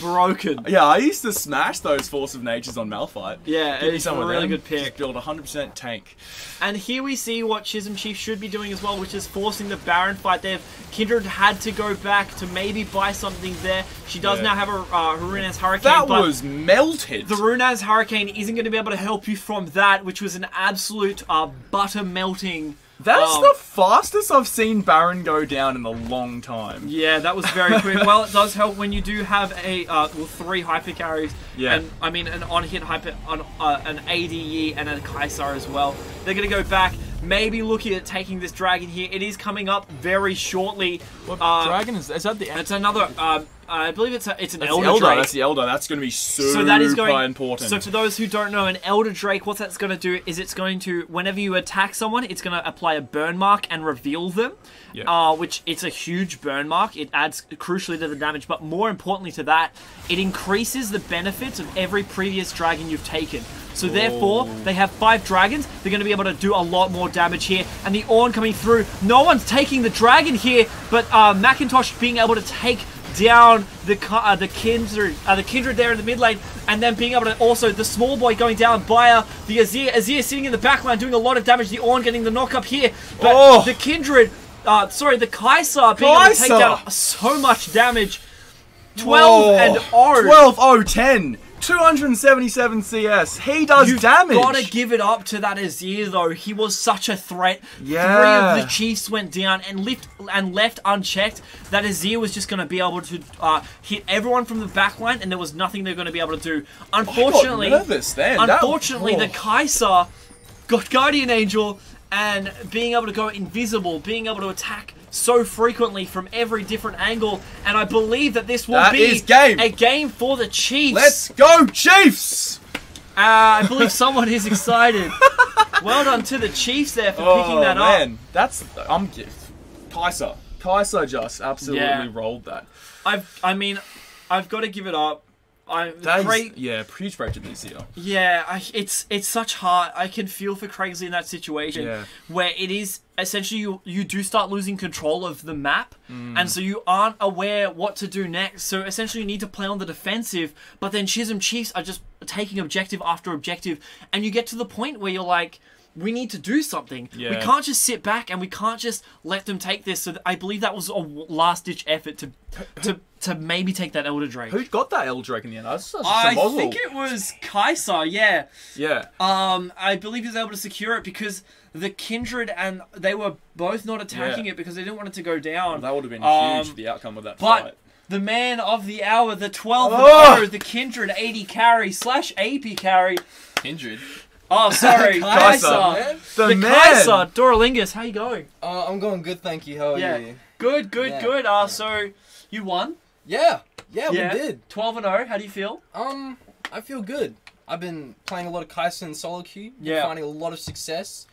Broken. Yeah, I used to smash those Force of Natures on Malphite. Yeah, it's a really good pick. Just build 100% tank. And here we see what Chisholm Chief should be doing as well, which is forcing the Baron fight there. Kindred had to go back to maybe buy something there. She does now have a Runaz Hurricane. That was melted. The Runaz Hurricane isn't going to be able to help you from that, which was an absolute butter melting. That's the fastest I've seen Baron go down in a long time. Yeah, that was very quick. Well, it does help when you do have a 3 hyper carries. Yeah. And I mean, an on-hit hyper, an ADE and a Kai'Sa as well. They're going to go back, maybe looking at taking this dragon here. It is coming up very shortly. What dragon is that? It's another. I believe it's an Elder Elder. Drake. That's the Elder. That's going to be super important. So for those who don't know, an Elder Drake, what that's going to do is it's going to, whenever you attack someone, it's going to apply a burn mark and reveal them. Yeah. Which it's a huge burn mark. It adds crucially to the damage, but more importantly to that, it increases the benefits of every previous dragon you've taken. So therefore, they have 5 dragons. They're going to be able to do a lot more damage here. And the Ornn coming through. No one's taking the dragon here, but Macintosh being able to take down the Kindred there in the mid lane, and then being able to also the small boy going down by the Azir. Azir sitting in the back line doing a lot of damage. The Ornn getting the knock up here, but the Kindred sorry, the Kai'Sa being able to take down so much damage. 12 and 0. 12-0-10. 277 CS. He does damage. You've got to give it up to that Azir, though. He was such a threat. Yeah. 3 of the Chiefs went down and left unchecked. That Azir was just going to be able to hit everyone from the backline, and there was nothing they're going to be able to do. Unfortunately, I got nervous then. The Kai'Sa got Guardian Angel, and being able to go invisible, being able to attack so frequently from every different angle, and I believe that this will be a game for the Chiefs. Let's go, Chiefs! I believe someone is excited. Well done to the Chiefs there for picking that up. Kai'Sa just absolutely rolled that. I've got to give it up. Huge break to this year. Yeah, it's such hard. I can feel for Craigslea in that situation where it is essentially you do start losing control of the map, and so you aren't aware what to do next. So essentially you need to play on the defensive, but then Chisholm Chiefs are just taking objective after objective, and you get to the point where you're like, we need to do something. Yeah. We can't just sit back and we can't just let them take this. So I believe that was a last-ditch effort to maybe take that Elder Drake. Who got that Elder Drake in the end? I think it was Kai'Sa, yeah. Yeah. I believe he was able to secure it because the Kindred and they were both not attacking it because they didn't want it to go down. Well, that would have been huge, the outcome of that fight. But the man of the hour, the 12-0, the Kindred 80 carry / AP carry. Kindred. Oh, sorry, Kai'Sa. The Kai'Sa. Doralingus, how you going? I'm going good, thank you. How are you? Good. So, you won? Yeah, we did. 12-0, how do you feel? I feel good. I've been playing a lot of Kai'Sa in solo queue, finding a lot of success.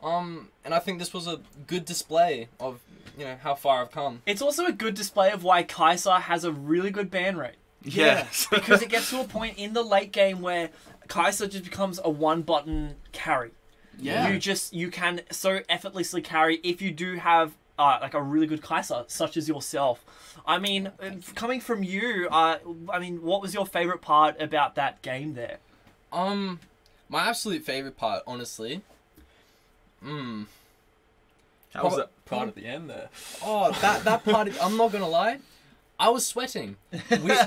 And I think this was a good display of, how far I've come. It's also a good display of why Kai'Sa has a really good ban rate. Yeah. Because it gets to a point in the late game where Kai'Sa just becomes a one-button carry. Yeah. You can so effortlessly carry if you do have like a really good Kai'Sa, such as yourself. I mean, coming from you, what was your favorite part about that game there? My absolute favorite part, honestly. How was that part at the end there? Oh, that part, I'm not gonna lie. I was sweating.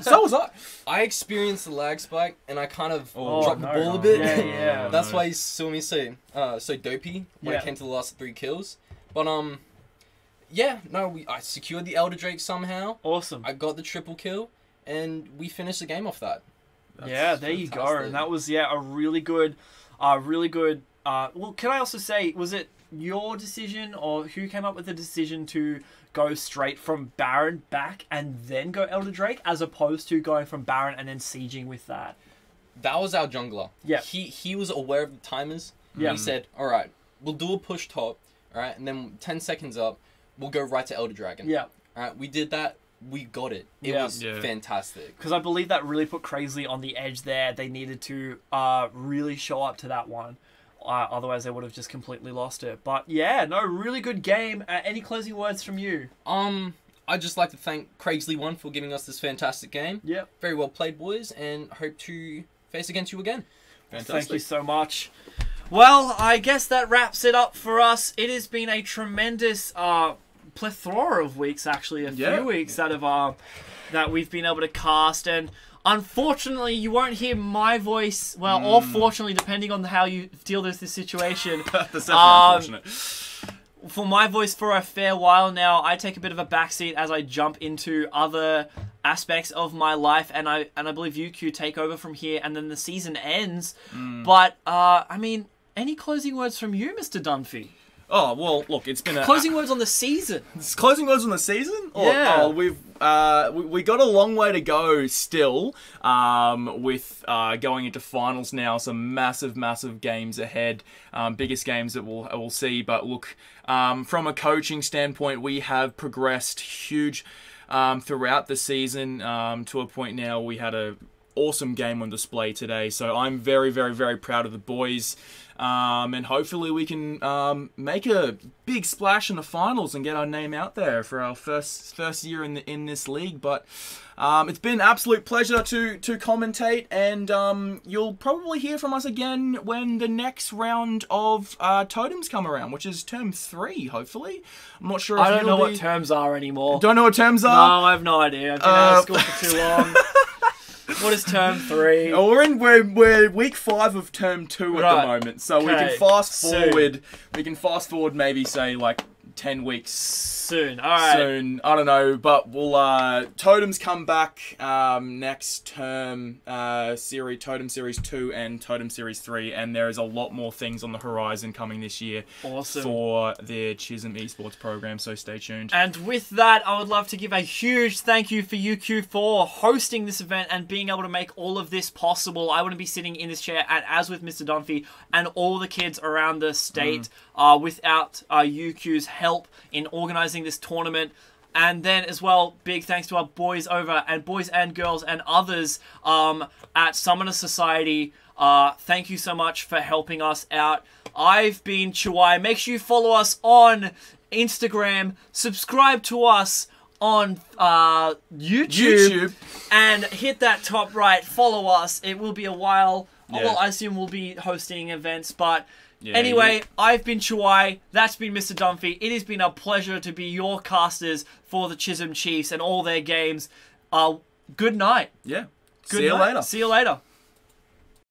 So was I. I experienced the lag spike, and I kind of dropped the ball a bit. Yeah. That's why you saw me so dopey when it came to the last 3 kills. But I secured the Elder Drake somehow. Awesome. I got the triple kill, and we finished the game off that. There you go. And that was a really good. Well, can I also say, was it your decision or who came up with the decision to go straight from Baron back and then go Elder Drake as opposed to going from Baron and then sieging with that? That was our jungler. Yeah. He was aware of the timers. Yeah. He said, all right, we'll do a push top, all right, and then 10 seconds up, we'll go right to Elder Dragon. Yeah. All right, we did that. We got it. It was fantastic. Because I believe that really put Craigslea on the edge there. They needed to really show up to that one. Otherwise, they would have just completely lost it. But really good game. Any closing words from you? I'd just like to thank Craigslea 1 for giving us this fantastic game. Yep. Very well played, boys, and hope to face against you again. Fantastic. Thank you so much. Well, I guess that wraps it up for us. It has been a tremendous plethora of weeks, actually. A few weeks that we've been able to cast, and unfortunately, you won't hear my voice, or fortunately, depending on how you deal with this situation. That's definitely unfortunate. For my voice for a fair while now, I take a bit of a backseat as I jump into other aspects of my life, and I believe you, Q, take over from here, and then the season ends. But, any closing words from you, Mr. Dunphy? Oh, well, look, it's been Closing words on the season. Closing words on the season? Yeah. We got a long way to go still with going into finals now. Some massive games ahead. Biggest games that we'll see. But look, from a coaching standpoint, we have progressed huge throughout the season to a point now we had a awesome game on display today. So I'm very, very, very proud of the boys. And hopefully we can make a big splash in the finals and get our name out there for our first year in this league. But it's been an absolute pleasure to commentate, and you'll probably hear from us again when the next round of totems come around, which is term 3, hopefully. I'm not sure if I don't know what terms are anymore. Don't know what terms are? No, I have no idea. I've been out of school for too long. What is term 3? Oh, we're week 5 of term 2 at the moment, so we can fast forward. We can fast forward maybe say like 10 weeks soon. All right. Soon, I don't know, but we'll totems come back next term. Totem Series 2 and Totem Series 3, and there is a lot more things on the horizon coming this year. Awesome. For the Chisholm Esports program, so stay tuned. And with that, I would love to give a huge thank you for UQ for hosting this event and being able to make all of this possible. I wouldn't be sitting in this chair as with Mr. Dunphy and all the kids around the state without UQ's help in organising this tournament. And then as well, big thanks to our boys and girls and others at Summoner Society. Thank you so much for helping us out. I've been Chuai. Make sure you follow us on Instagram. Subscribe to us on YouTube. And hit that top right. Follow us. It will be a while. Yeah. Well, I assume we'll be hosting events, but... Yeah, anyway, I've been Chuai, that's been Mr. Dunphy. It has been a pleasure to be your casters for the Chisholm Chiefs and all their games. Good night. Yeah. See you later.